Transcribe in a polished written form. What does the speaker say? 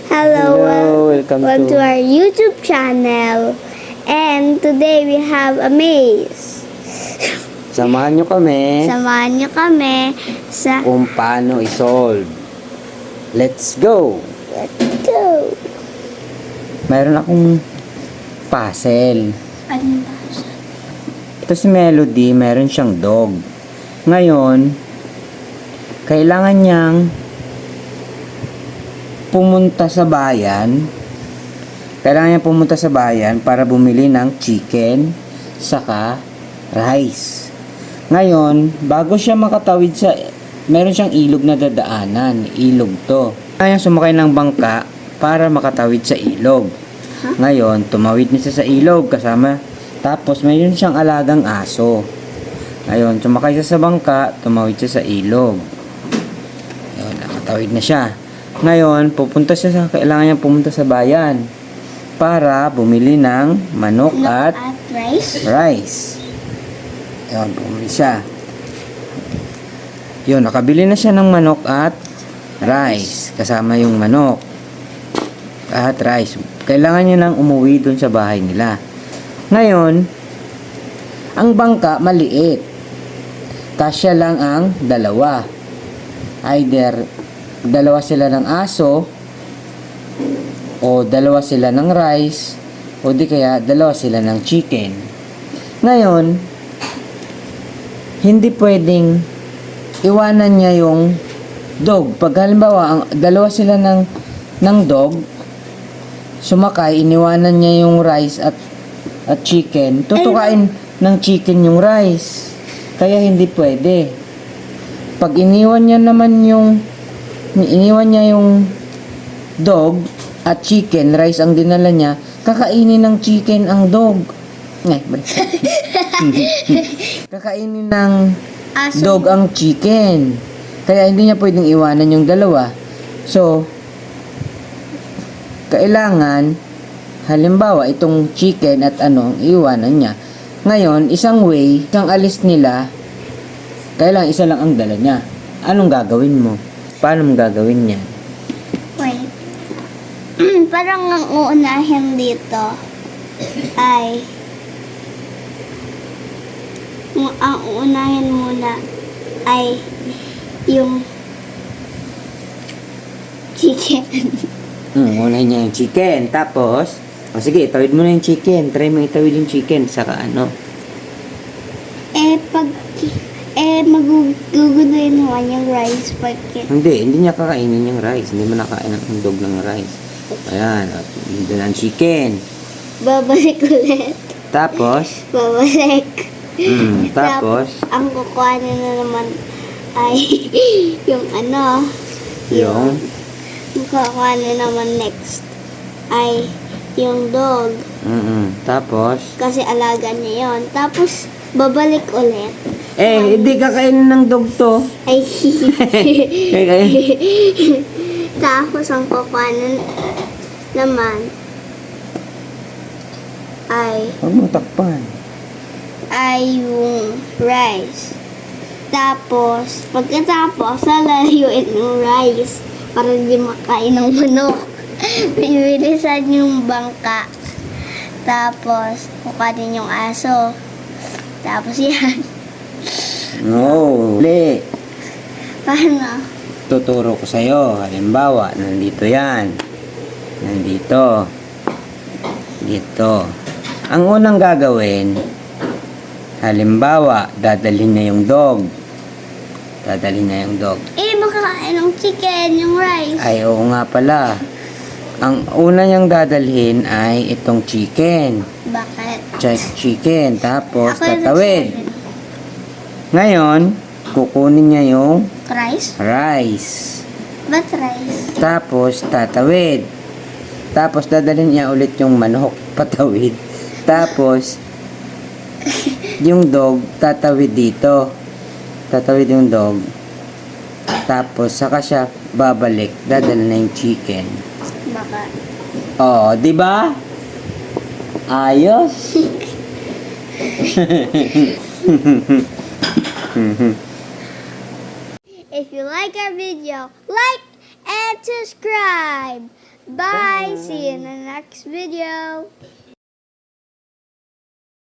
Hello, welcome welcome to to our YouTube channel. And today we have a maze. Samahan nyo kami Samahan niyo kami sa kung paano i-solve. Let's go! Let's go. Mayroon akong puzzle. Ano ba? Ito si Melody, meron siyang dog. Ngayon, kailangan niyang pumunta sa bayan. Kailangan niya pumunta sa bayan para bumili ng chicken saka rice. Ngayon, bago siya makatawid sa meron siyang ilog na dadaanan. Ilog to. Kaya sumakay ng bangka para makatawid sa ilog. Ngayon, tumawid na siya sa ilog kasama. Tapos, mayroon siyang alagang aso. Ngayon, sumakay siya sa bangka, tumawid siya sa ilog. Ngayon, nakatawid na siya. Ngayon, kailangan niya pumunta sa bayan para bumili ng manok at rice. Yun, bumili siya. Yun, nakabili na siya ng manok at rice. Kasama yung manok at rice. Kailangan niya nang umuwi dun sa bahay nila. Ngayon, ang bangka maliit. Kasya lang ang dalawa. Either dalawa sila ng aso o dalawa sila ng rice o di kaya dalawa sila ng chicken. Ngayon, hindi pwedeng iwanan niya yung dog. Pag halimbawa, dalawa sila ng dog, sumakay, iniwanan niya yung rice at chicken, tutukain ng chicken yung rice. Kaya hindi pwede. Pag iniwan niya yung dog at chicken, rice ang dinala niya, kakainin ng chicken ang dog. Kakainin ng dog ang chicken. Kaya hindi niya pwedeng iwanan yung dalawa. So, kailangan, halimbawa, itong chicken at iwanan niya. Ngayon, isang alis nila, kailangan isa lang ang dala niya. Anong gagawin mo? Paano mo gagawin yan? Wait. Parang ang uunahin dito ay ang uunahin muna ay yung chicken. Unahin niya yung chicken. Tapos, sige, itawid mo na yung chicken. Try mo itawid yung chicken. Saka Maguguduin mo yung rice pagka. Hindi niya kakainin yung rice. Hindi mo nakain ang dog ng rice. Ayan, at doon ang chicken. Babalik ulit. Tapos, Babalik. tapos, ang kukuhanin na naman ay yung yung kukuhanin naman next ay yung dog. Tapos, Kasi alaga niya yon. Tapos, babalik ulit. hindi kakainin ng dog to. Ay, Kaya, tapos ang kukuhanin naman ay huwag mong takpan. yung rice. Tapos, pagkatapos, lalayuin yung rice para hindi makain ng manok. Bibilisan yung bangka. Tapos, kukanin yung aso. Tapos yan. No. Uli. Paano? Tuturo ko sa'yo. Halimbawa, nandito yan. Nandito. Dito. Ang unang gagawin, halimbawa, dadalhin na yung dog. Makakain ng chicken, yung rice. Ay, oo nga pala. Ang una niyang dadalhin ay itong chicken. Bakit? Chicken. Tapos, Ako yung tatawid. nagsabi. Ngayon, kukunin niya yung Rice? Ba't rice? Tapos, tatawid. Tapos, dadalhin niya ulit yung manok. Patawid. Tapos, yung dog, tatawid dito. Tatawid yung dog. Tapos, saka siya babalik. Dadala na yung chicken. Bakit? Oh, di ba? Ayos. If you like our video, like and subscribe. Bye! See you in the next video!